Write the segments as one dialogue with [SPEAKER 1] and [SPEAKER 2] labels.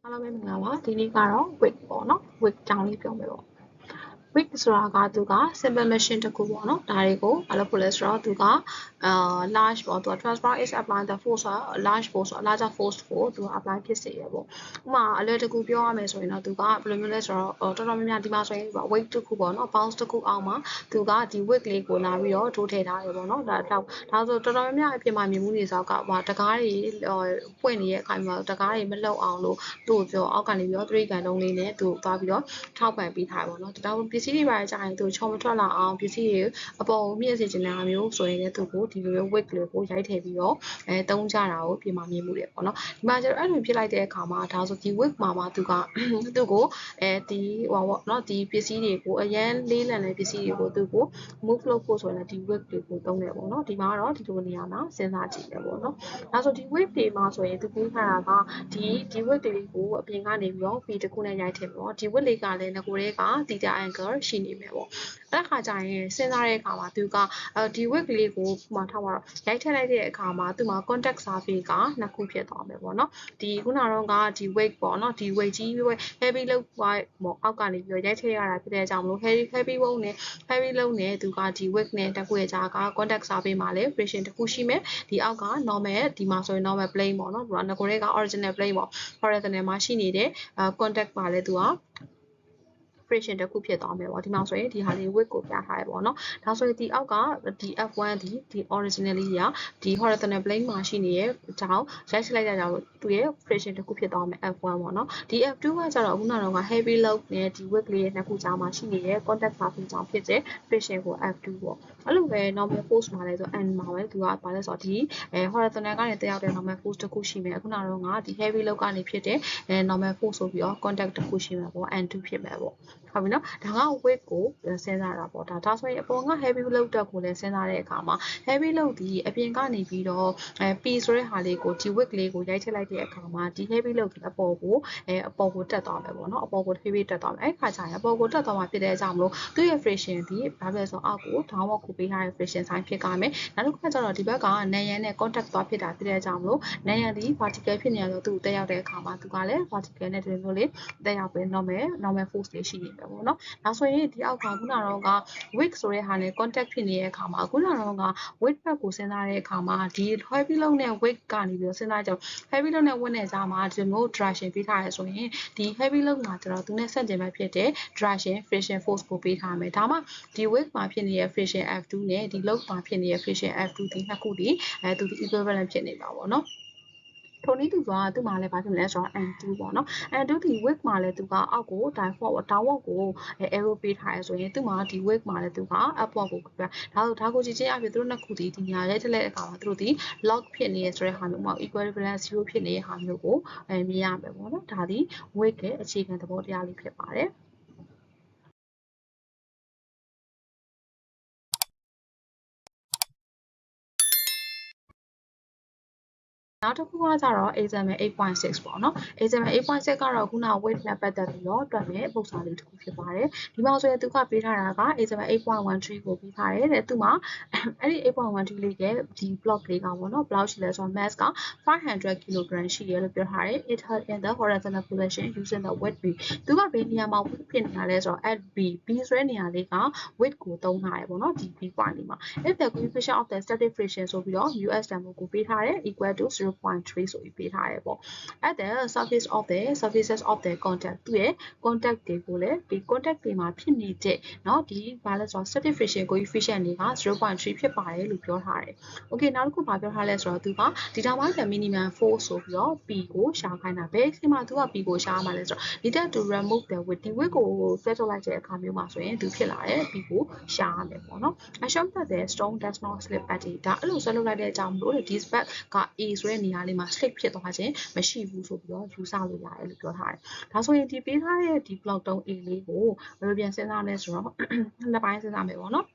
[SPEAKER 1] အားလုံးပဲမင်္ဂလာပါဒီနေ့ကတော့ wig ပေါ့နော် wig ကြောင်းလေးပြောမယ်ပေါ့ wig ဆိုတာကသူက simple machine တစ်ခုပေါ့နော်ဒါတွေကိုဘာလို့ဖို့လဲဆိုတော့သူကlarge ပေါ့သူက transfer is apply the force large force larger force ကိုသူက apply ဖြစ်စေရပေါ့ဥပမာအလွယ်တကူပြောရမယ်ဆိုရင်တော့သူကဘယ်လိုမျိုးလဲဆိုတော့တော်တော်များများဒီမှာဆိုရင် wig တစ်ခုပေါ့နော် bounce တစ်ခုအောက်မှာသူကဒီ wig လေးကိုလာပြီးတော့ထိုးထည့်ထားတယ်ပေါ့နော်ဒါဆိုတော်တော်များများအပြင်မှာမြင်မှုတွေဆိုတော့ကတကားတွေပွင့်နေတဲ့အခါမှာတကားတွေမလှုပ်အောင်လို့သူ့ကိုပြောအောက်ကနေပြီးတော့3ကန်လုံးလေးနဲ့သူသွားပြီးတော့ထောက်ပံ့ပေးထားပေါ့နော်ဒါပစ္စည်းတွေပါကြရင်သူချောမထွက်လာအောင်ပစ္စည်းတွေအပေါ်မြင့်စေချင်တာမျိုးဆိုရင်လည်းသူကိုဒီလိုမျိုး wig လေးကိုရိုက်ထည့်ပြီးတော့တုံးကြတာကိုပြင်မှာမြင်မှုတယ်ပေါ့နော်ဒီမှာကျတော့အဲ့လိုဖြစ်လိုက်တဲ့အခါမှာဒါဆိုဒီ wig မှာသူကသူ့ကိုဒီဟိုပေါ့နော်ဒီပစ္စည်းတွေကိုအရန်လေးလံတဲ့ပစ္စည်းတွေကိုသူ့ကို move လုပ်ဖို့ဆိုရင်ဒီ wig တွေကိုတုံးတယ်ပေါ့နော်ဒီမှာတော့ဒီလိုနေရာမှာစဉ်းစားကြည့်တယ်ပေါ့နော်ဒါဆိုဒီ wig တွေမှာဆိုရင်သူပေးထားတာကဒီ wig တွေကိုအပြင်ကနေပြီးတော့ပြီးတစ်ခုနဲ့ရိုက်ထည့်ပြီးတော့ဒီ wig လေးကလည်းငကိုတွေကတီတာ angle ရှိနေမယ်ပေါ့အဲ့ခါကျရင်စဉ်းစားတဲ့အခါမှာသူကဒီ wig လေးကိုမှထားပါတော့ရိုက်ထည့်လိုက်တဲ့အခါမှာသူ့မှာ contact surface ကနှစ်ခုဖြစ်သွားမယ်ပေါ့နော်ဒီခုနကတော့ဒီ wig ပေါ့နော်ဒီ wig ကြီး heavy လောက်ပေါ့အောက်ကနေပြီးတော့ရိုက်ထည့်ရတာဖြစ်တဲ့အကြောင်းမလို့ heavy ဝုန်းနဲ့ heavy လုံးနဲ့သူကဒီ wig နဲ့တကွေကြားက contact surface မှာလည်း friction တစ်ခုရှိမယ်ဒီအောက်က normal ဒီမှာဆိုရင် normal plane ပေါ့နော်ငကိုတွေက original plane ပေါ့ horizontal မှာရှိနေတဲ့ contact ပါလဲသူကfriction တစ်ခုဖြစ်သွားမယ်ပေါ့ဒီမှာဆိုရင်ဒီဟာလေး wig ကိုပြထားရပေါ့နော်ဒါဆိုရင်ဒီအောက်ကဒီ F1 ဒီ originally ကဒီ horizontal plane မှာရှိနေရဲ့အကြောင်းရိုက်ချလိုက်တဲ့ကြောင့်သူရဲ့ friction တစ်ခုဖြစ်သွားမယ် F1 ပေါ့နော်ဒီ F2 ကကျတော့ခုနက heavy load နဲ့ဒီ wig လေးရဲ့နှစ်ခုကြားမှာရှိနေတဲ့ contact surface ကြောင့်ဖြစ်တဲ့ friction ကို F2 ပေါ့အဲ့လိုပဲ normal force မှာလဲဆို N မှာပဲသူကဘာလဲဆိုတော့ဒီ horizontal ကနေတက်ရောက်တဲ့ normal force တစ်ခုရှိမယ်ခုနကတော့ဒီ heavy load ကနေဖြစ်တဲ့ normal force ဆိုပြီးတော့ contact တစ်ခုရှိမယ်ပေါ့ N2 ဖြစ်မယ်ပေါ့ဟုတ်ပြီနော်ဒါက weight ကိုစဉ်းစားတာပေါ့ဒါဆိုရင်အပေါ်က heavy load တက်ကိုလည်းစဉ်းစားတဲ့အခါမှာ heavy load ဒီအပြင်ကနေပြီးတော့ P ဆိုတဲ့ဟာလေးကိုဒီ weight လေးကိုရိုက်ထည့်လိုက်တဲ့အခါမှာဒီ heavy load ဒီအပေါ်ကိုတက်သွားမယ်ပေါ့နော်အပေါ်ကို heavy တက်သွားမယ်အဲ့ခါကျရင်အပေါ်ကိုတက်သွားမှာဖြစ်တဲ့အကြောင်းမလို့သူ့ရဲ့ friction ဒီဘာပဲဆိုအောက်ကို downward ကိုပေးထားတဲ့ friction sign ဖြစ်ကြမယ်နောက်တစ်ခုကကျတော့ဒီဘက်ကနံရံနဲ့ contact သွားဖြစ်တာဖြစ်တဲ့အကြောင်းမလို့နံရံဒီ vertical ဖြစ်နေရတော့သူ့ကိုတက်ရောက်တဲ့အခါမှာသူကလည်း vertical နဲ့ဒီလိုမျိုးလေးတက်ရောက်ပြီး normal force လေးရှိနေမယ်ပေါ့နော်ဒါဆိုရင်ဒီအောက်ကခုနက wig ဆိုတဲ့ဟာနဲ့ contact ဖြစ်နေတဲ့အခါမှာခုနက wig ဘက်ကိုစဉ်းစားတဲ့အခါမှာဒီ heavy load နဲ့ wig ကနေပြီးတော့စဉ်းစားကြအောင် heavy load နဲ့ wig နဲ့ကြားမှာဒီလိုမျိုး traction ပေးထားရဆိုရင်ဒီ heavy load မှာကျတော့သူနဲ့ဆန့်ကျင်ဘက်ဖြစ်တဲ့ traction friction force ကိုပေးထားမယ်ဒါမှဒီ wig မှာဖြစ်နေတဲ့ friction F2 နဲ့ဒီ load မှာဖြစ်နေတဲ့ friction F2 ဒီနှစ်ခုဒီသူ equivalent ဖြစ်နေပါပေါ့နော်ထိုနည်းတူစွာသူ့မှာလည်းဘာဖြစ်မလဲဆိုတော့ N2 ပေါ့နော် N2 ဒီ wig မှာလည်းသူကအောက်ကို downward ကို arrow ပေးထားရဆိုရင်သူ့မှာဒီ wig မှာလည်းသူက upward ကိုပြဒါကိုကြည့်ချင်းအပြင်သူတို့နှစ်ခုဒီညာရိုက်ထက်တဲ့အခါမှာသူတို့ဒီ lock ဖြစ်နေရဆိုတဲ့ဟာမျိုးမှာ equivalent 0ဖြစ်နေတဲ့ဟာမျိုးကိုမြင်ရမယ်ပေါ့နော်ဒါဒီ wig ရဲ့အခြေခံသဘောတရားလေးဖြစ်ပါတယ်နောက်တစ်ခုကကြတော့ example 8.6 ပေါ့နော် example 8.6 ကတော့ခုန weight နဲ့ပတ်သက်ပြီးတော့တွက်မယ်ပုံစံလေးတစ်ခုဖြစ်ပါတယ်ဒီမှာဆိုရင်သူကပေးထားတာက example 8.13 ကိုပေးထားတယ်တဲ့သူမှာအဲ့ဒီ 8.13 လေးရဲ့ဒီ block လေးကပေါ့နော်ဘယ်လောက်ရှိလဲဆိုတော့ mass က500 kg ရှိတယ်လို့ပြောထားတယ် it held in the horizontal position using the weight B သူကဘယ်နေရာမှာဖြစ်နေတာလဲဆိုတော့ at B ဆိုတဲ့နေရာလေးက weight ကိုသုံးထားရပေါ့နော်ဒီ B point လေးမှာ if the coefficient of the static friction ဆိုပြီးတော့ US တန်ဖိုးကိုပေးထားတယ် equal to 0.3 ဆိုပြီးပေးထားတယ်ပေါ့ at the surfaces of the contact သူ့ရဲ့ contact တွေကိုလည်းဒီ contact တွေမှာဖြစ်နေတဲ့เนาะဒီဘာလဲဆိုတော့ static friction coefficient တွေက 0.3 ဖြစ်ပါတယ်လို့ပြောထားတယ် okay နောက်တစ်ခုဘာပြောထားလဲဆိုတော့သူက determine the minimum force ဆိုပြီးတော့ P ကိုရှာခိုင်းတာဘယ်အချိန်မှာသူက P ကိုရှာမှာလဲဆိုတော့ needed to remove the weight ဒီ weight ကိုဆွဲထုတ်လိုက်တဲ့အခါမျိုးမှာဆိုရင်သူဖြစ်လာတယ် P ကိုရှာရမယ်ပေါ့နော် assume that the stone does not slip at it ဒါအဲ့လိုဆွဲထုတ်လိုက်တဲ့အကြောင်းမလို့ this back က A ဆိုတဲ့နေရာလေးမှာ slip ဖြစ်သွားခြင်းမရှိဘူးဆိုပြီးတော့ယူဆလို့ရတယ်လို့ပြောထားတယ်ဒါဆိုရင်ဒီပေးထားတဲ့ဒီ block 3 A လေးကိုဘယ်လိုပြန်စဉ်းစားလဲဆိုတော့နှစ်ပိုင်းစဉ်းစားမယ်ပေါ့နော်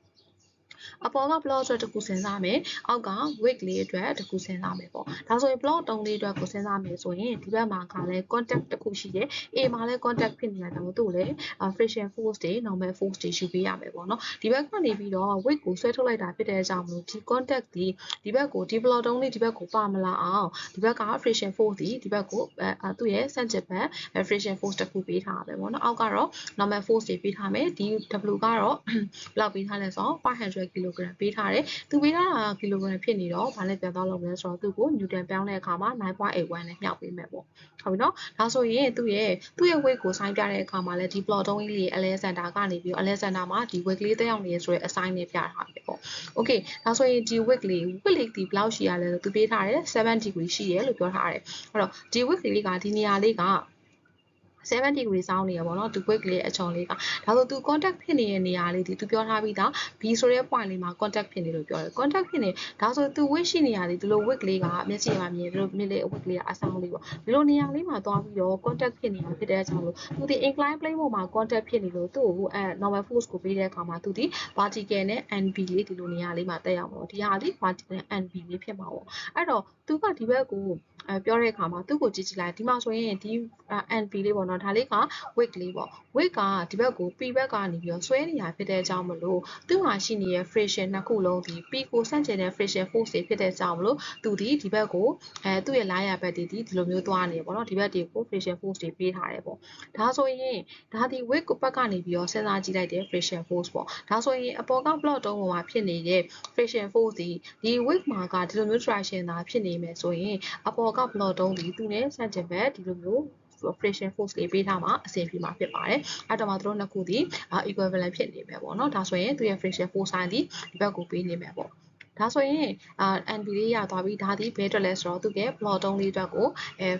[SPEAKER 1] အပေါ်က block အတွက်တစ်ခုစဉ်းစားမယ်အောက်က wig လေးအတွက်တစ်ခုစဉ်းစားမယ်ပေါ့ဒါဆိုရင် block 3လေးအတွက်ကိုစဉ်းစားမယ်ဆိုရင်ဒီဘက်မှာကလည်း contact တစ်ခုရှိတယ် A မှာလည်း contact ဖြစ်နေတာတော့သူ့လည်း friction force တွေ normal force တွေယူပေးရမယ်ပေါ့နော်ဒီဘက်ကနေပြီးတော့ wig ကိုဆွဲထုတ်လိုက်တာဖြစ်တဲ့အကြောင်းမလို့ဒီ contact ဒီဘက်ကိုဒီ block 3လေးဒီဘက်ကိုပါမလာအောင်ဒီဘက်က friction force ဒီဘက်ကိုသူ့ရဲ့ဆန့်ကျင်ဘက် friction force တစ်ခုပေးထားရမယ်ပေါ့နော်အောက်ကတော့ normal force တွေပေးထားမယ်ဒီ W ကတော့ ဘယ်လောက်ပေးထားလဲဆိုတော့500 kg ပေးထားတယ်သူပေးထားတာ kg ဖြစ်နေတော့ဘာနဲ့ပြန်သွားလို့လဲဆိုတော့သူ့ကို newton ပြောင်းတဲ့အခါမှာ 9.81 နဲ့မြှောက်ပေးမယ်ပေါ့ဟုတ်ပြီနော်ဒါဆိုရင်သူ့ရဲ့ weight ကိုဆိုင်းပြတဲ့အခါမှာလည်းဒီ plot တုံးလေး Alexander ကနေပြီးတော့ Alexander မှာဒီ weight လေးတက်ရောက်နေရဆိုတဲ့အဆိုင်နဲ့ပြထားတယ်ပေါ့ okay ဒါဆိုရင်ဒီ weight လေးဒီဘယ်လောက်ရှိရလဲဆိုသူပေးထားတယ်7 degree ရှိရလို့ပြောထားတယ်အဲ့တော့ဒီ weight လေးကဒီနေရာလေးက7 degree စောင်းနေရပေါ့နော်သူ weight လေးအချော်လေးကဒါဆိုသူ contact ဖြစ်နေတဲ့နေရာလေးဒီသူပြောထားပြီးသား B ဆိုတဲ့ point လေးမှာ contact ဖြစ်နေလို့ပြောတယ် contact ဖြစ်နေဒါဆိုသူ weight ရှိနေရတယ်ဒီလို weight လေးကမျက်စိမှာမြင်ဒီလိုမြင်လေ weight လေးကအဆောင်လေးပေါ့ဒီလိုနေရာလေးမှာသွားပြီးတော့ contact ဖြစ်နေတာဖြစ်တဲ့အကြောင်းလို့သူဒီ incline plane ပေါ်မှာ contact ဖြစ်နေလို့သူ့ကိုnormal force ကိုပေးတဲ့အခါမှာသူဒီ vertical နဲ့ NB လေးဒီလိုနေရာလေးမှာတက်ရောက်မှာဒီဟာဒီ vertical နဲ့ NB လေးဖြစ်မှာပေါ့အဲ့တော့သူကဒီဘက်ကိုပြောတဲ့အခါမှာသူ့ကိုကြည့်လိုက်ဒီမှာဆိုရင်ဒီ NP လေးပေါ့နော်ဒါလေးက weight လေးပေါ့ weight ကဒီဘက်ကို P ဘက်ကနေပြီးတော့ဆွဲနေတာဖြစ်တဲ့အကြောင်းမလို့သူ့မှာရှိနေတဲ့ friction နှစ်ခုလုံးဒီ P ကိုဆန့်ကျင်တဲ့ friction force တွေဖြစ်တဲ့အကြောင်းမလို့သူဒီဘက်ကိုသူ့ရဲ့ layer ဘက်ဒီလိုမျိုးသွားနေပေါ့နော်ဒီဘက်တွေကို friction force တွေပေးထားတယ်ပေါ့ဒါဆိုရင်ဒါဒီ weight ကိုဘက်ကနေပြီးတော့စဉ်းစားကြည့်လိုက်တဲ့ friction force ပေါ့ဒါဆိုရင်အပေါ်က plot တုံးပေါ်မှာဖြစ်နေတဲ့ friction force ဒီ weight မှာကဒီလိုမျိုး traction သာဖြစ်နေမယ်ဆိုရင်အပေါ်က plot တုံးဒီသူနဲ့ဆန့်ကျင်ဘက်ဒီလိုမျိုး friction force လေးပေးထားမှာအဆင်ပြေမှာဖြစ်ပါတယ်အဲ့တော့မှတို့နှစ်ခုဒီ equivalent ဖြစ်နေမယ်ပေါ့နော်ဒါဆိုရင်သူရဲ့ friction force sign ဒီဘက်ကိုပေးနေမယ်ပေါ့ဒါဆိုရင်NB လေးရသွားပြီဒါဒီဘဲအတွက်လဲဆိုတော့သူက plot တုံးလေးအတွက်ကို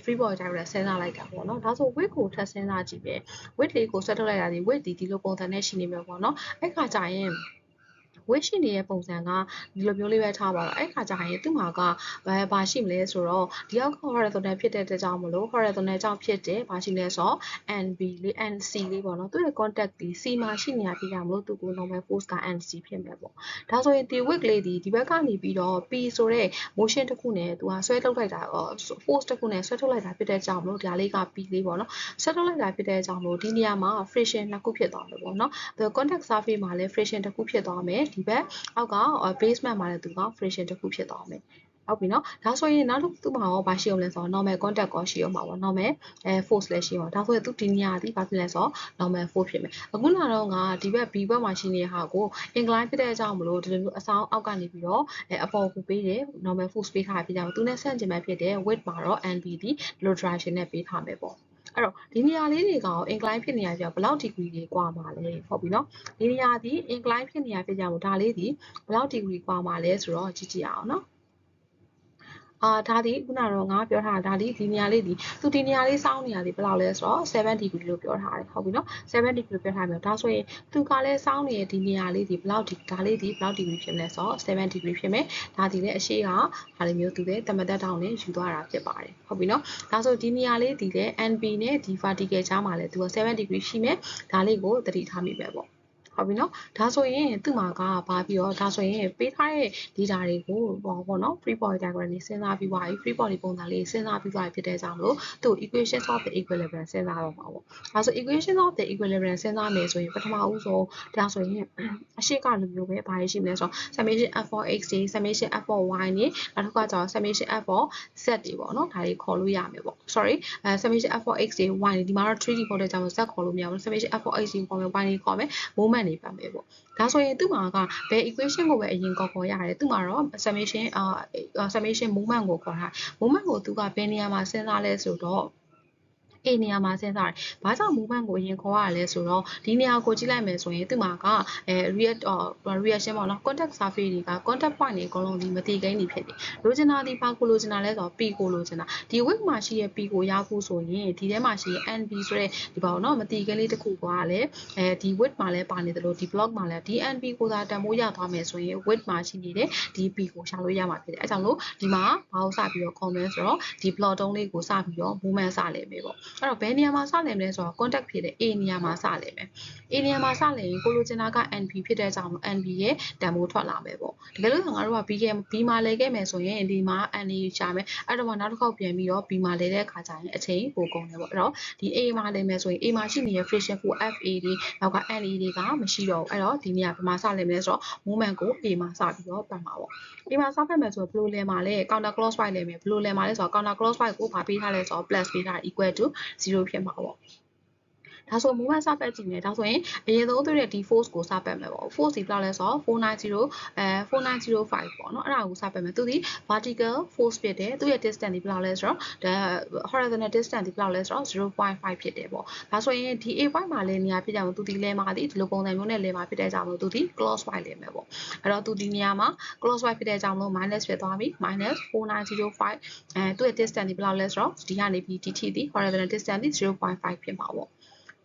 [SPEAKER 1] free body diagram စဉ်းစားလိုက်တာပေါ့နော်ဒါဆို weight ကိုထပ်စဉ်းစားကြည့်ပဲ weight လေးကိုဆက်ထုတ်လိုက်တာဒီ weight ဒီလိုပုံစံနဲ့ရှိနေမယ်ပေါ့နော်အဲ့ခါကျရင် weight ရှိနေတဲ့ပုံစံကဒီလိုမျိုးလေးပဲထားပါတော့အဲ့ခါကျရင်သူ့မှာကဘာရှိမလဲဆိုတော့ဒီအောက်က horizontal ဖြစ်တဲ့အတွက်ကြောင့်မလို့ horizontal ကြောင့်ဖြစ်တဲ့ဘာရှိလဲဆိုတော့ NB လေး NC လေးပေါ့နော်သူ့ရဲ့ contact ဒီ C မှာရှိနေတာပြရမလို့သူကို normal force က NC ဖြစ်မယ်ပေါ့ဒါဆိုရင်ဒီ weight လေးဒီဘက်ကနေပြီးတော့ P ဆိုတဲ့ motion တစ်ခုနဲ့သူကဆွဲထုတ်လိုက်တာ force တစ်ခုနဲ့ဆွဲထုတ်လိုက်တာဖြစ်တဲ့ကြောင့်မလို့ဒါလေးက P လေးပေါ့နော်ဆွဲထုတ်လိုက်တာဖြစ်တဲ့ကြောင့်မလို့ဒီနေရာမှာ friction နှစ်ခုဖြစ်သွားမယ်ပေါ့နော်ဒီ contact surface မှာလည်း friction တစ်ခုဖြစ်သွားမယ်ဒီဘက်အောက်က basement မှာလည်းသူက friction တစ်ခုဖြစ်သွားမယ်ဟုတ်ပြီနော်ဒါဆိုရင်နောက်တစ်ခုမှာရောဘာရှိအောင်လဲဆိုတော့ normal contact ကိုရှိအောင်ပါပေါ့ normal force လည်းရှိအောင်ဒါဆိုရင်သူဒီနေရာဒီဘာဖြစ်လဲဆိုတော့ normal force ဖြစ်မယ်အခုနောက်တော့ကဒီဘက် B ဘက်မှာရှိနေတဲ့ဟာကို incline ဖြစ်တဲ့အကြောင်းမလို့ဒီလိုမျိုးအဆောင်အောက်ကနေပြီးတော့အပေါ်ကိုပေးတယ် normal force ပေးထားပြီးကြအောင်သူနဲ့ဆန့်ကျင်ဘက်ဖြစ်တဲ့ weight မှာတော့ NB ဒီ low direction နဲ့ပေးထားမယ်ပေါ့အဲ့တော့ဒီနေရာလေးတွေက incline ဖြစ်နေရပြဘယ်လောက် degree တွေกว่าမှာလဲဟုတ်ပြီနော်ဒီနေရာဒီ incline ဖြစ်နေရပြကြမို့ဒါလေးဒီဘယ်လောက် degree กว่าမှာလဲဆိုတော့ကြည့်ကြည့်အောင်နော်ဒါဒီခုနကတော့ငါပြောထားတာဒါဒီနေရာလေးဒီသူဒီနေရာလေးစောင်းနေရဒီဘယ်လောက်လဲဆိုတော့7 degree လို့ပြောထားတယ်ဟုတ်ပြီနော်7 degree ပြောထားမယ်ဒါဆိုရင်သူကလည်းစောင်းနေတဲ့ဒီနေရာလေးဒီဘယ်လောက်ဒီဒါလေးဒီဘယ်လောက် degree ဖြစ်မလဲဆိုတော့7 degree ဖြစ်မယ်ဒါဒီလည်းအရှိကဟာလိုမျိုးသူလည်းတမသက်တောင်းနဲ့ယူသွားတာဖြစ်ပါတယ်ဟုတ်ပြီနော်ဒါဆိုဒီနေရာလေးဒီလည်း NB နဲ့ဒီ vertical ကြားမှာလည်းသူက7 degree ရှိမယ်ဒါလေးကိုသတိထားမိမယ်ပေါ့ဟုတ်ပြီနော်ဒါဆိုရင်သူ့မှာကဘာပြီးတော့ဒါဆိုရင်ပေးထားတဲ့ data တွေကိုပေါ့နော် free body diagram တွေစဉ်းစားပြီးသွားပြီ free body ပုံစံလေးစဉ်းစားပြီးသွားပြီဖြစ်တဲ့ကြောင့်မလို့သူ့ equation of the equilibrium စဉ်းစားတော့မှာပေါ့ဒါဆို equation of the equilibrium စဉ်းစားမယ်ဆိုရင်ပထမဦးဆုံးဒါဆိုရင်အရှိကလိုမျိုးပဲဘာရှိမလဲဆိုတော့ summation f for x တွေ summation f for y တွေနောက်တစ်ခါကျတော့ summation f for z တွေပေါ့နော်ဒါတွေခေါ်လို့ရမယ်ပေါ့ sorry summation f for x တွေ y တွေဒီမှာတော့ 3D ပေါ်တဲ့ကြောင့် z ခေါ်လို့မရဘူး summation f for x တွေခေါ်မယ် y တွေခေါ်မယ် moment နေပါမယ်ပေါ့ဒါဆိုရင်သူ့မှာကဘယ် equation ကိုပဲအရင်ခေါ်ရတယ်သူ့မှာတော့ summation moment ကိုခေါ်တာ moment ကိုသူကဘယ်နေရာမှာစဉ်းစားလဲဆိုတော့A နေရာမှာစဉ်းစားတယ်။ဘာကြောင့် movement ကိုအရင်ခေါ်ရလဲဆိုတော့ဒီနေရာကိုကြည့်လိုက်မယ်ဆိုရင်သူ့မှာကreaction ပေါ့နော် contact surface တွေက contact point တွေအကုန်လုံးဒီမတည်ကိန်းတွေဖြစ်နေ။လိုချင်တာဒီဘာကိုလိုချင်တာလဲဆိုတော့ P ကိုလိုချင်တာ။ဒီ weight မှာရှိရဲ့ P ကိုရဖို့ဆိုရင်ဒီထဲမှာရှိရဲ့ NB ဆိုတဲ့ဒီပါတော့နော်မတည်ကိန်းလေးတစ်ခုကလည်းဒီ weight မှာလည်းပါနေတယ်လို့ဒီ block မှာလည်းဒီ NB ကိုသာတန်ဖိုးရသွားမယ်ဆိုရင် weight မှာရှိနေတဲ့ဒီ P ကိုရှာလို့ရမှာဖြစ်တယ်။အဲကြောင့်လို့ဒီမှာဘာလို့စပြီးတော့ comment ဆိုတော့ဒီ plot တုံးလေးကိုစပြီးတော့ movement စလဲမယ်ပေါ့ အဲ့တော့ဘယ်နေရာမှာစလင်မလဲဆိုတော့ contact ဖြစ်တဲ့ A နေရာမှာစလင်မယ် A နေရာမှာစလင်ရင်ကိုလိုချင်တာက NB ဖြစ်တဲ့ကြောင့် NB ရဲ့တန်ဖိုးထွက်လာမယ်ပေါ့တကယ်လို့ငါတို့က B မှာလဲခဲ့မယ်ဆိုရင်ဒီမှာ NA ရှာမယ်အဲ့တော့မှနောက်တစ်ခေါက်ပြန်ပြီးတော့ B မှာလဲတဲ့အခါကျရင်အချိန်ပိုကုန်တယ်ပေါ့အဲ့တော့ဒီ A မှာလဲမယ်ဆိုရင် A မှာရှိနေတဲ့ friction force FA တွေနောက်က NA တွေကမရှိတော့ဘူးအဲ့တော့ဒီနေရာဘယ်မှာစလင်မလဲဆိုတော့ moment ကို A မှာစပြီးတော့ပတ်မှာပေါ့ A မှာစပတ်မယ်ဆိုတော့ဘယ်လိုလဲမှာလဲ counter clockwise လဲမယ်ဘယ်လိုလဲမှာလဲဆိုတော့ counter clockwise ကိုဘာပေးထားလဲဆိုတော့ plus ပေးထား equal to 0ဖြစ်မှာပေါ့ဒါဆို movement စပတ်ကြည့်မယ်ဒါဆိုရင်အရင်ဆုံးတွေ့တဲ့ဒီ force ကိုစပတ်မယ်ပေါ့ force ဒီဘယ်လောက်လဲဆိုတော့4905ပေါ့နော်အဲ့ဒါကိုစပတ်မယ်သူဒီ vertical force ဖြစ်တယ်သူရဲ့ distance ဒီဘယ်လောက်လဲဆိုတော့ horizontal distance ဒီဘယ်လောက်လဲဆိုတော့0.5ဖြစ်တယ်ပေါ့ဒါဆိုရင်ဒီ A point မှာလဲနေရာဖြစ်ကြအောင်သူဒီလဲမှာဒီလိုပုံစံမျိုးနဲ့လဲမှာဖြစ်တဲ့ကြောင့်လို့သူဒီ clockwise လဲမယ်ပေါ့အဲ့တော့သူဒီနေရာမှာ clockwise ဖြစ်တဲ့ကြောင့်လို့ minus ဖြစ်သွားပြီ -4905သူ့ရဲ့ distance ဒီဘယ်လောက်လဲဆိုတော့ဒီကနေပြီးဒီထိဒီ horizontal distance ဒီ0.5ဖြစ်မှာပေါ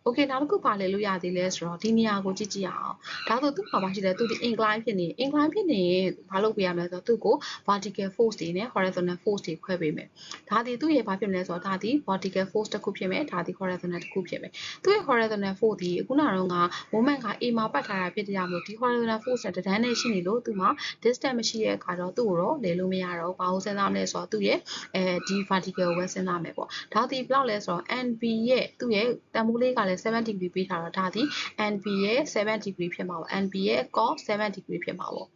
[SPEAKER 1] ့โอเคနောက်တစ်ခုပါလဲလို့ရသေးလဲဆိုတော့ဒီနေရာကိုကြည့်ကြည့်အောင်ဒါဆိုသူ့မှာပါရှိတယ်သူဒီ incline ဖြစ်နေ incline ဖြစ်နေရင်ဘာလုပ်ပေးရမလဲဆိုတော့သူ့ကို vertical force တွေနဲ့ horizontal force တွေခွဲပေးမယ်ဒါဒီသူ့ရဲ့ဘာဖြစ်မလဲဆိုတော့ဒါဒီ vertical force တစ်ခုဖြစ်မယ်ဒါဒီ horizontal တစ်ခုဖြစ်မယ်သူ့ရဲ့ horizontal force ဒီခုနကတော့ moment က A မှာပတ်ထားတာဖြစ်တဲ့ကြောင့်မို့ဒီ horizontal force နဲ့တဒန်းနဲ့ရှိနေလို့သူမှာ distance မရှိတဲ့အခါတော့သူ့ကိုတော့လဲလို့မရတော့ဘာလို့စဉ်းစားမလဲဆိုတော့သူ့ရဲ့ဒီ vertical ကိုပဲစဉ်းစားမယ်ပေါ့ဒါဒီဘယ်လောက်လဲဆိုတော့ NB ရဲ့သူ့ရဲ့တန်ဖိုးလေးကလည်း7 degree ပေးထားတော့ဒါဒီ NB ရဲ့7 degree ဖြစ်မှာပေါ့ NB ရဲ့ cos 7 degree ဖြစ်မှာပေါ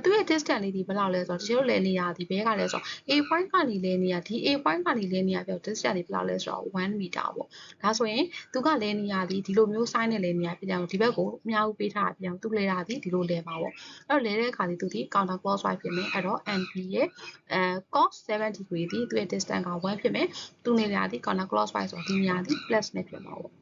[SPEAKER 1] ့သူ့ရဲ့ distance လေးဒီဘယ်လောက်လဲဆိုတော့တချို့လဲနေရဒီဘဲကလဲဆိုတော့ A point ကနေလဲနေရဒီ A point ကနေလဲနေရပြော distance လေးဘယ်လောက်လဲဆိုတော့1 meter ပေါ့ဒါဆိုရင်သူကလဲနေရဒီလိုမျိုး sign နဲ့လဲနေရဖြစ်ကြအောင်ဒီဘက်ကိုအများကြီးပေးထားတာဖြစ်အောင်သူလဲတာဒီလိုလဲပါပေါ့အဲ့တော့လဲတဲ့အခါလေးသူဒီ counter clockwise ဖြစ်မယ်အဲ့တော့ NB ရဲ့cos 7 degree ဒီသူ့ရဲ့ distance က1ဖြစ်မယ်သူနေရာဒီ counter clockwise ဆိုတော့ဒီနေရာဒီ plus နဲ့ဖြစ်မှာပေါ့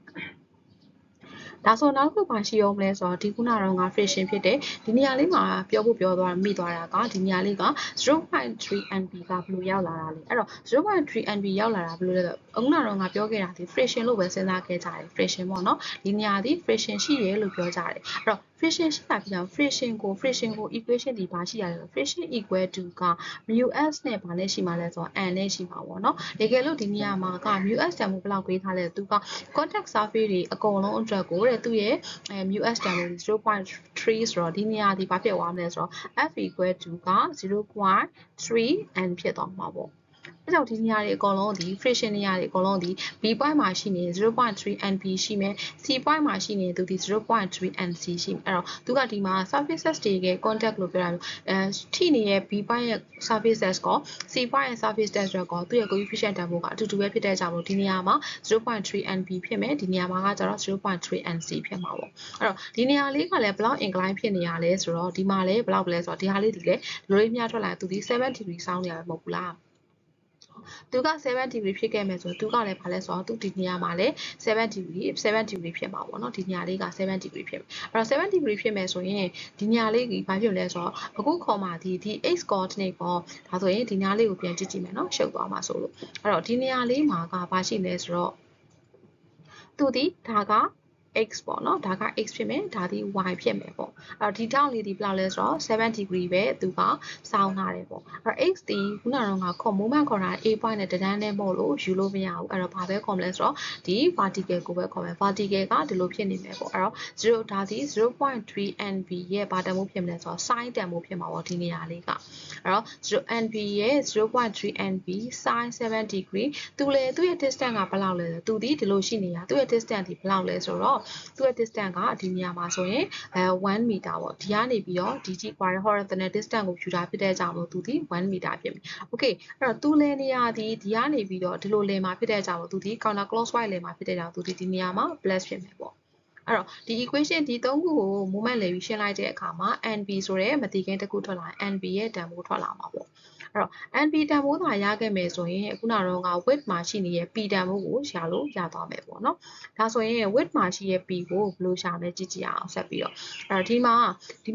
[SPEAKER 1] ဒါဆိုနောက်တစ်ခုပါရှိအောင်မလဲဆိုတော့ဒီခုနကတော့ငါ friction ဖြစ်တယ်ဒီနေရာလေးမှာပြောသွားမိသွားတာကဒီနေရာလေးက 0.3 NB ကဘယ်လိုရောက်လာတာလဲအဲ့တော့0.3 NB ရောက်လာတာဘယ်လိုလဲဆိုတော့ခုနကတော့ငါပြောခဲ့တာဒီ friction လို့ပဲစဉ်းစားခဲ့ကြတယ် friction ပေါ့နော်ဒီနေရာဒီ friction ရှိတယ်လို့ပြောကြတယ်အဲ့တော့ friction ရှိတာဖြစ်အောင် friction ကို equation ဒီပါရှိရတယ်ဆို friction equal to က μs နဲ့ဘာနဲ့ရှိမှာလဲဆိုတော့ n နဲ့ရှိမှာပေါ့နော်တကယ်လို့ဒီနေရာမှာက μs တန်ဖိုးဘယ်လောက်ပေးထားလဲသူက contact surface တွေအကုန်လုံးအတွက်ကိုတဲ့သူ့ရဲ့ μs တန်ဖိုး 0.3 ဆိုတော့ဒီနေရာဒီဘာဖြစ်သွားမလဲဆိုတော့ f equal to က 0.3 n ဖြစ်သွားမှာပေါ့အဲ့ကြောင့်ဒီနေရာတွေအကုန်လုံးဒီ friction နေရာတွေအကုန်လုံးဒီ B point မှာရှိနေ 0.3 NB ရှိမယ် C point မှာရှိနေသူဒီ 0.3 NC ရှိမယ်အဲ့တော့သူကဒီမှာ surfaces တွေရဲ့ contact လို့ပြောတာမျိုးထိနေတဲ့ B point ရဲ့ surfaces ကော C point ရဲ့ surfaces တွေကောသူ့ရဲ့ coefficient တန်ဖိုးကအတူတူပဲဖြစ်တဲ့ကြောင့်မို့ဒီနေရာမှာ 0.3 NB ဖြစ်မယ်ဒီနေရာမှာကကျတော့ 0.3 NC ဖြစ်မှာပေါ့အဲ့တော့ဒီနေရာလေးကလည်းဘယ်လောက် incline ဖြစ်နေရလဲဆိုတော့ဒီမှာလည်းဘယ်လောက်လဲဆိုတော့ဒီဟာလေးဒီလေလိုလေးမြှထွက်လာသူဒီ7 degree စောင်းနေရမှာမဟုတ်ဘူးလားသူက7 degree ဖြစ်ခဲ့မယ်ဆိုသူကလည်းဘာလဲဆိုတော့သူဒီနေရာမှာလည်း7 degree ဖြစ်မှာပေါ့နော်ဒီနေရာလေးက7 degree ဖြစ်မယ်အဲ့တော့7 degree ဖြစ်မယ်ဆိုရင်ဒီနေရာလေးကဘာဖြစ်လဲဆိုတော့အခုခေါ်မှာဒီ x coordinate ပေါ့ဒါဆိုရင်ဒီနေရာလေးကိုပြန်ကြည့်ကြည့်မယ်နော်ရှုပ်သွားမှာဆိုလို့အဲ့တော့ဒီနေရာလေးမှာကဘာရှိလဲဆိုတော့သူဒီဒါကx ပေါ့နော်ဒါက x ဖြစ်မယ်ဒါဒီ y ဖြစ်မယ်ပေါ့အဲ့တော့ဒီထောင့်လေးဒီဘယ်လောက်လဲဆိုတော့7 degree ပဲသူကစောင်းထားတယ်ပေါ့အဲ့တော့ x ဒီခုနကတော့ငါခေါ် moment ခေါ်တာ a point နဲ့တန်းနဲ့မို့လို့ယူလို့မရဘူးအဲ့တော့ဘာပဲခေါ်မလဲဆိုတော့ဒီ vertical ကိုပဲခေါ်မယ် vertical ကဒီလိုဖြစ်နေမယ်ပေါ့အဲ့တော့0ဒါဒီ 0.3 nb ရဲ့ဘာတန်ဖိုးဖြစ်မလဲဆိုတော့ sin တန်ဖိုးဖြစ်မှာပေါ့ဒီနေရာလေးကအဲ့တော့ nb ရဲ့ 0.3 nb sin 7 degree သူလေသူ့ရဲ့ distance ကဘယ်လောက်လဲသူဒီလိုရှိနေတာသူ့ရဲ့ distance ဒီဘယ်လောက်လဲဆိုတော့သူ့ရဲ့ distance ကဒီနေရာမှာဆိုရင်1 meter ပေါ့ဒီကနေပြီးတော့ဒီကြည့် horizontal distance ကိုယူတာဖြစ်တဲ့ကြောင့်လို့သူဒီ1 meter ဖြစ်မယ်။ Okay အဲ့တော့သူလဲနေရာဒီကနေပြီးတော့ဒီလိုလဲမှာဖြစ်တဲ့ကြောင့်လို့သူဒီ counter clockwise လဲမှာဖြစ်တဲ့ကြောင့်သူဒီနေရာမှာ plus ဖြစ်မယ်ပေါ့။အဲ့တော့ဒီ equation ဒီ၃ခုကို moment လဲပြီးရှင်းလိုက်တဲ့အခါမှာ NB ဆိုတဲ့မတည်ခင်းတစ်ခုထွက်လာရင် NB ရဲ့တန်ဖိုးထွက်လာမှာပေါ့။အဲ့တော့ NB တန်ဖိုးသာရခဲ့မယ်ဆိုရင်ခုနကတော့က width မှာရှိနေတဲ့ P တန်ဖိုးကိုရှာလို့ရသွားမယ်ပေါ့နော်။ဒါဆိုရင် width မှာရှိတဲ့ P ကိုဘယ်လိုရှာမလဲကြည့်ကြည့်အောင်ဆက်ပြီးတော့အဲ့တော့ဒီ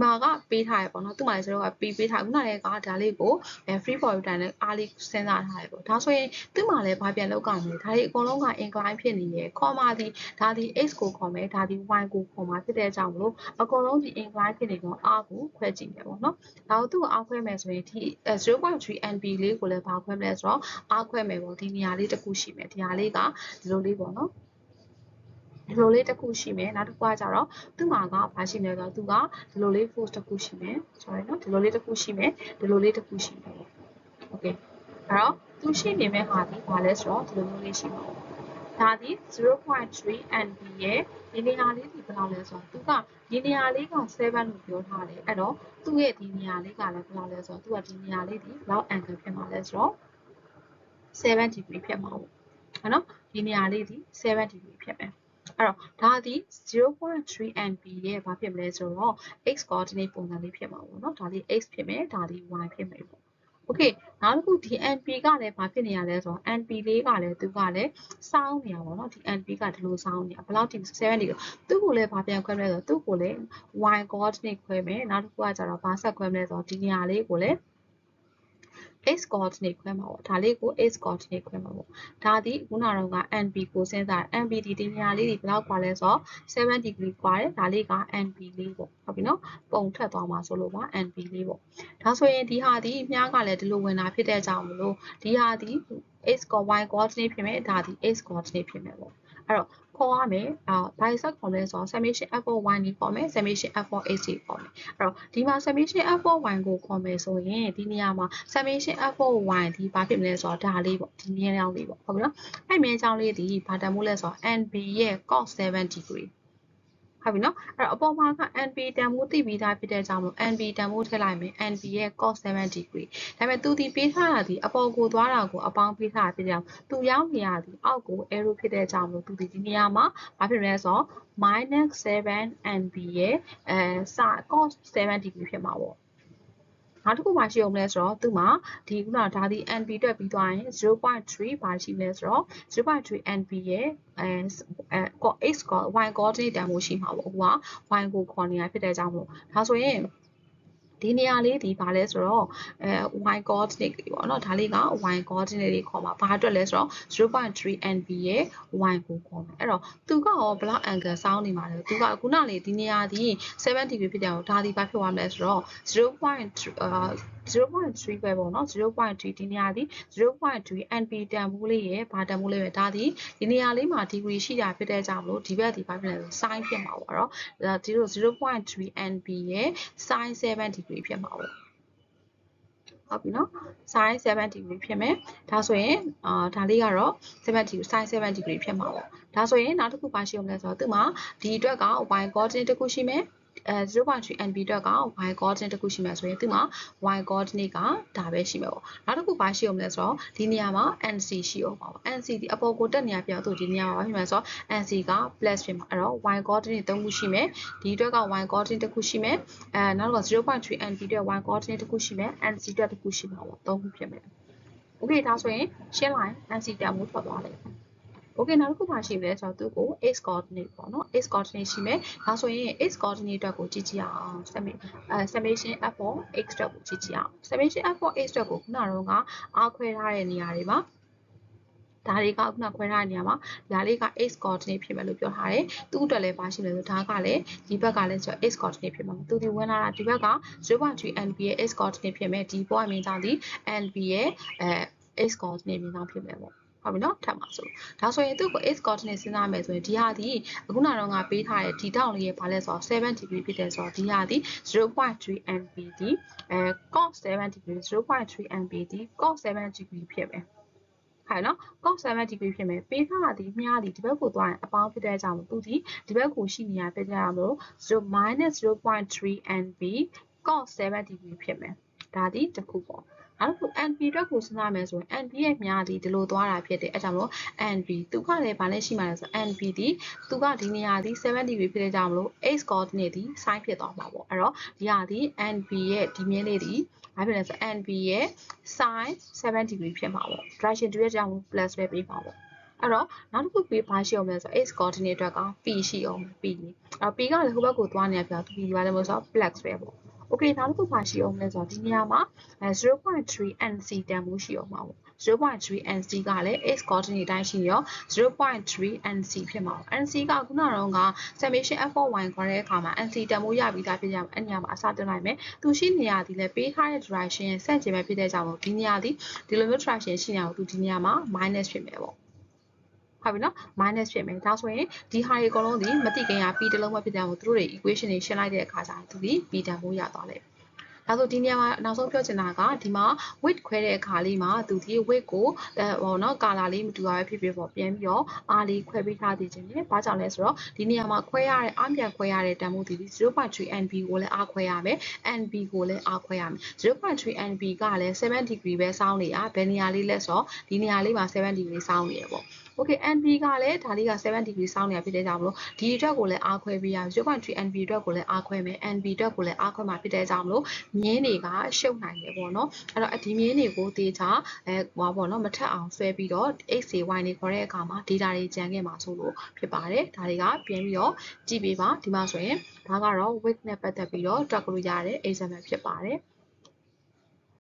[SPEAKER 1] မှာကပေးထားရပေါ့နော်။သူ့မှာလည်းကျွန်တော်က P ပေးထားခုနကဒါလေးကိုfree for you တန်နဲ့အားလေးစဉ်းစားထားရပေါ့။ဒါဆိုရင်သူ့မှာလည်းဘာပြန်လုပ်ကြမလဲ။ဒါတွေအကုန်လုံးက incline ဖြစ်နေရဲ့ခေါ်မှာဒီဒါဒီ x ကိုခေါ်မယ်ဒါဒီ y ကိုခေါ်မှာဖြစ်တဲ့အကြောင်းမလို့အကုန်လုံးဒီ incline ဖြစ်နေတော့ r ကိုခွဲကြည့်မယ်ပေါ့နော်။ဒါကိုသူ့ကို r ခွဲမယ်ဆိုရင်ဒီ0.3 NB လေးကိုလည်းဘာခွဲမလဲဆိုတော့အားခွဲမယ်ပေါ့ဒီနေရာလေးတစ်ခုရှိမယ်ဒီဟာလေးကဒီလိုလေးပေါ့နော်ဒီလိုလေးတစ်ခုရှိမယ်နောက်တစ်ခုကကြတော့သူ့မှာကဘာရှိမလဲဆိုတော့သူကဒီလိုလေး force တစ်ခုရှိမယ် sorry နော်ဒီလိုလေးတစ်ခုရှိမယ်ဒီလိုလေးတစ်ခုရှိမယ် okay အဲ့တော့သူရှိနေမဲ့ဟာဒီဘာလဲဆိုတော့ဒီလိုမျိုးလေးရှိမှာပေါ့ဒါဒီ 0.3 NB ရဲ့ဒီနေရာလေးဒီဘယ်လောက်လဲဆိုတော့သူကဒီနေရာလေးက7လို့ပြောထားတယ်အဲ့တော့သူ့ရဲ့ဒီနေရာလေးကလည်းဘယ်လောက်လဲဆိုတော့သူကဒီနေရာလေးဒီဘယ်လောက် angle ဖြစ်မှာလဲဆိုတော့7 degree ဖြစ်မှာပေါ့ဟုတ်နော်ဒီနေရာလေးဒီ7 degree ဖြစ်မယ်အဲ့တော့ဒါဒီ 0.3 NB ရဲ့ဘာဖြစ်မလဲဆိုတော့ x coordinate ပုံစံလေးဖြစ်မှာပေါ့နော်ဒါဒီ x ဖြစ်မယ်ဒါဒီ y ဖြစ်မယ်ပေါ့Okay နောက်တစ်ခုဒီ NP ကလည်းဘာဖြစ်နေရလဲဆိုတော့ NP လေးကလည်းသူကလည်းစောင်းနေရပါတော့ဒီ NP ကဒီလိုစောင်းနေရဘယ်လောက်ဒီ7ဒီသူ့ကိုလည်းဘာပြန်ခွဲမလဲဆိုတော့သူ့ကိုလည်း y coordinate ခွဲမယ်နောက်တစ်ခုကကျတော့ဘာဆက်ခွဲမလဲဆိုတော့ဒီနေရာလေးကိုလည်းx coordinate ခွဲမှာပေါ့ဒါလေးကို x coordinate ခွဲမှာပေါ့ဒါဒီခုနကတော့က NP ကိုစဉ်းစား NP ဒီနေရာလေးဒီဘယ်လောက်กว่าလဲဆိုတော့7 degree กว่าတယ်ဒါလေးက NP လေးပေါ့ဟုတ်ပြီနော်ပုံထွက်သွားမှာဆိုလို့ပါ NP လေးပေါ့ဒါဆိုရင်ဒီဟာဒီမြားကလည်းဒီလိုဝင်တာဖြစ်တဲ့ကြောင့်မလို့ဒီဟာဒီ x y coordinate ဖြစ်မယ်ဒါဒီ x coordinate ဖြစ်မယ်ပေါ့အဲ့တော့ခေါ်ရမယ်ဘာဆက်ခေါ်လဲဆိုတော့ summation f of y ကိုခေါ်မယ် summation f of x ကိုခေါ်မယ်အဲ့တော့ဒီမှာ summation f of y ကိုခေါ်မယ်ဆိုရင်ဒီနေရာမှာ summation f of y ဒီဘာဖြစ်မလဲဆိုတော့ဒါလေးပေါ့ဒီမြဲချောင်းလေးပေါ့ဟုတ်ပြီနော်အဲ့မြဲချောင်းလေးဒီဘာတန်မို့လဲဆိုတော့ nb ရဲ့ cos 7 degreeဟုတ်ပြီနော်အဲ့တော့အပေါ်မှာက NB တန်ဖိုးသိပြီးသားဖြစ်တဲ့ကြောင့်မို့ NB တန်ဖိုးထည့်လိုက်မယ် NB ရဲ့ cos 7 degree ဒါပေမဲ့သူဒီပေးထားတာဒီအပေါ်ကိုသွားတာကိုအပေါင်းပေးထားတာဖြစ်တဲ့ကြောင့်သူရောက်နေရဒီအောက်ကို arrow ဖြစ်တဲ့ကြောင့်မို့သူဒီနေရာမှာဘာဖြစ်မလဲဆိုတော့ -7 NB ရဲ့cos 7 degree ဖြစ်မှာပေါ့နောက်တစ်ခုမှရှိအောင်လဲဆိုတော့သူမှာဒီခုနဒါဒီ NB တွက်ပြီးသွားရင် 0.3 ဘာရှိမလဲဆိုတော့ 0.3 NB ရဲ့x y coordinate တန်ဖိုးရှိမှာပေါ့ဟိုက y ကိုခေါ်နေတာဖြစ်တဲ့ကြောင့်မို့ဒါဆိုရင်ဒီနေရာလေးဒီဘာလဲဆိုတော့y coordinate လေးပေါ့နော်ဒါလေးက y coordinate လေးခေါ်မှာဘာအတွက်လဲဆိုတော့ 0.3 NB ရဲ့ y ကိုခေါ်မယ်အဲ့တော့သူကရောဘယ်လောက် angle စောင်းနေမှာလဲသူကခုနလေးဒီနေရာဒီ7 degree ဖြစ်တယ်အောင်ဒါဒီဘာဖြစ်သွားမလဲဆိုတော့ 0.3 ပဲပေါ့နော် 0.3 ဒီနေရာဒီ 0.3 NB တန်ဖိုးလေးရဲ့ဘာတန်ဖိုးလေးပဲဒါဒီဒီနေရာလေးမှာ degree ရှိတာဖြစ်တဲ့ကြောင့်မလို့ဒီဘက်ဒီဘာဖြစ်လဲဆို sin ဖြစ်မှာပေါ့နော်ဒီလို 0.3 NB ရဲ့ sin 7 degree ဖြစ်မှာပေါ့ဟုတ်ပြီနော် sin 7 degree ဖြစ်မယ်ဒါဆိုရင်ဒါလေးကတော့7 degree sin 7 degree ဖြစ်မှာပေါ့ဒါဆိုရင်နောက်တစ်ခုပါရှိအောင်လဲဆိုတော့သူ့မှာဒီအတွက်က y coordinate တစ်ခုရှိမယ်0.3 NB အတွက်က y coordinate တစ်ခုရှိမယ်ဆိုရင်သူမှာ y coordinate ကဒါပဲရှိမယ်ပေါ့နောက်တစ်ခုပါရှိအောင်လဲဆိုတော့ဒီနေရာမှာ NC ရှိအောင်ပါပေါ့ NC ဒီအပေါ်ကိုတက်နေရပြောက်သူဒီနေရာမှာဖြစ်မယ်ဆိုတော့ NC က plus ဖြစ်မှာအဲ့တော့ y coordinate 3ခုရှိမယ်ဒီအတွက်က y coordinate တစ်ခုရှိမယ်နောက်တော့ 0.3 NB အတွက် y coordinate တစ်ခုရှိမယ် NC အတွက်တစ်ခုရှိမှာပေါ့3ခုဖြစ်မယ် okay ဒါဆိုရင်ရှင်းလိုက် NC တန်ဖိုးထွက်သွားတယ်Okay နောက်တစ်ခုပါရှိမလဲဆိုတော့သူ့ကို x coordinate ပေါ့နော် x coordinate ရှိမယ်ဒါဆိုရင် x coordinate အတွက်ကိုကြည့်ကြည့်အောင် summation f of x အတွက်ကိုကြည့်ကြည့်အောင် summation f of x အတွက်ကိုခုနကတော့ကအားခွဲထားတဲ့နေရာတွေမှာဒါတွေကခုနခွဲထားတဲ့နေရာမှာဒါလေးက x coordinate ဖြစ်မယ်လို့ပြောထားတယ်သူ့အတွက်လည်းပါရှိတယ်ဆိုဒါကလည်းဒီဘက်ကလည်းဆို x coordinate ဖြစ်မှာသူဒီဝင်လာတာဒီဘက်က 0.3 NB ရဲ့ x coordinate ဖြစ်မယ်ဒီပေါ်အမြင်ကြောင့်ဒီ NB ရဲ့ x coordinate မြင်ကြောင့်ဖြစ်မယ်ပေါ့ဟုတ်ပြီနော်ထပ်ပါဆိုဒါဆိုရင်သူ့ကို x coordinate စဉ်းစားမယ်ဆိုရင်ဒီဟာဒီအခုနကတော့ငါပေးထားတဲ့ဒီတောင်းလေးရဲ့ဘာလဲဆိုတော့7 degree ဖြစ်တယ်ဆိုတော့ဒီဟာဒီ 0.3 NB ဒီ cos 7 degree 0.3 NB ဒီ cos 7 degree ဖြစ်မယ်ဟုတ်နော် cos 7 degree ဖြစ်မယ်ပေးထားတာဒီမြားဒီဘက်ကိုသွားရင်အပေါင်းဖြစ်တဲ့အကြောင်းသူဒီဘက်ကိုရှိနေရပြကြရမလို့ -0.3 NB cos 7 degree ဖြစ်မယ်ဒါဒီတစ်ခုပေါ့နောက်တစ်ခု NB အတွက်ကိုစဉ်းစားမယ်ဆိုရင် NB ရဲ့မြားဒီလိုသွားတာဖြစ်တယ်အဲကြောင့်မလို့ NB သူကလည်းဗာနဲ့ရှိမှလဲဆို NB ဒီသူကဒီနေရာဒီ7 degree ဖြစ်တဲ့ကြောင့်မလို့ x coordinate ဒီ sin ဖြစ်သွားမှာပေါ့အဲ့တော့ဒီဟာဒီ NB ရဲ့ဒီမြင်းလေးဒီဘာဖြစ်လဲဆို NB ရဲ့ sin 7 degree ဖြစ်မှာပေါ့ direction 2ရဲ့ကြောင့် plus ပဲပေးပါပေါ့အဲ့တော့နောက်တစ်ခုပေးပါရှိအောင်လဲဆို x coordinate အတွက်က p ရှိအောင် p အဲ့တော့ p ကလည်းဟိုဘက်ကိုသွားနေရပြသူဒီပါလဲမို့ဆို plus ပဲပေါ့ Okay နောက်တစ်ခုပါရှိအောင်လဲဆိုတော့ဒီနေရာမှာ0.3 NC တန်ဖိုးရှိအောင်ပါပေါ့0.3 NC ကလည်း x coordinate တိုင်းရှိရော0.3 NC ဖြစ်မှာပေါ့ NC ကခုနကတော့ summation f4y ခေါ်တဲ့အခါမှာ NC တန်ဖိုးရပြီးသားဖြစ်ကြမှာအဲ့နေရာမှာအစတင်လိုက်မယ်သူရှိနေရာဒီလည်းပေးထားတဲ့ direction ရဲ့ဆန့်ကျင်ဘက်ဖြစ်တဲ့ကြောင့်ဒီနေရာဒီလိုမျိုး direction ရှိနေအောင်သူဒီနေရာမှာ minus ဖြစ်မယ်ပေါ့ဟုတ်ပြီနော် minus ဖြစ်မယ်ဒါဆိုရင်ဒီဟာတွေအကုန်လုံးဒီမတိခင်က p တလုံးပဲဖြစ်တဲ့အောင်သူတို့တွေ equation တွေရှင်းလိုက်တဲ့အခါကျရင်သူဒီ p တန်ဖိုးရသွားလိမ့်မယ်ဒါဆိုဒီနေရာမှာနောက်ဆုံးပြောချင်တာကဒီမှာ weight ခွဲတဲ့အခါလေးမှာသူဒီ weight ကိုဟောနော် color လေးမတူတာပဲဖြစ်ဖြစ်ပေါ့ပြန်ပြီးတော့အားလေးခွဲပေးထားသေးခြင်းနဲ့ဘာကြောင့်လဲဆိုတော့ဒီနေရာမှာခွဲရတဲ့အားပြန်ခွဲရတဲ့တန်ဖိုးဒီ 0.3 NB ကိုလည်းအားခွဲရမယ် NB ကိုလည်းအားခွဲရမယ် 0.3 NB ကလည်း7 degree ပဲစောင်းနေတာဘယ်နေရာလေးလဲဆိုတော့ဒီနေရာလေးမှာ7 degree စောင်းနေရပေါ့Okay NB ကလည်းဒါလေးက7 degree စောင်းနေတာဖြစ်တဲ့ကြောင့်မလို့ဒီအတွက်ကိုလည်းအားခွဲပေးရမယ် 0.3 NB အတွက်ကိုလည်းအားခွဲမယ် NB အတွက်ကိုလည်းအားခွဲမှာဖြစ်တဲ့ကြောင့်မလို့မြင်းတွေကရှုပ်နိုင်တယ်ပေါ့နော်အဲ့တော့ဒီမြင်းတွေကိုတေချာဟောပေါ့နော်မထက်အောင်ဆွဲပြီးတော့ x တွေ y တွေခေါ်တဲ့အခါမှာ data တွေကျန်ခဲ့မှာဆိုလို့ဖြစ်ပါတယ်ဒါတွေကပြန်ပြီးတော့ကြည့်ပေးပါဒီမှာဆိုရင်ဒါကတော့ width နဲ့ပတ်သက်ပြီးတော့တွက်လို့ရတဲ့ example ဖြစ်ပါတယ်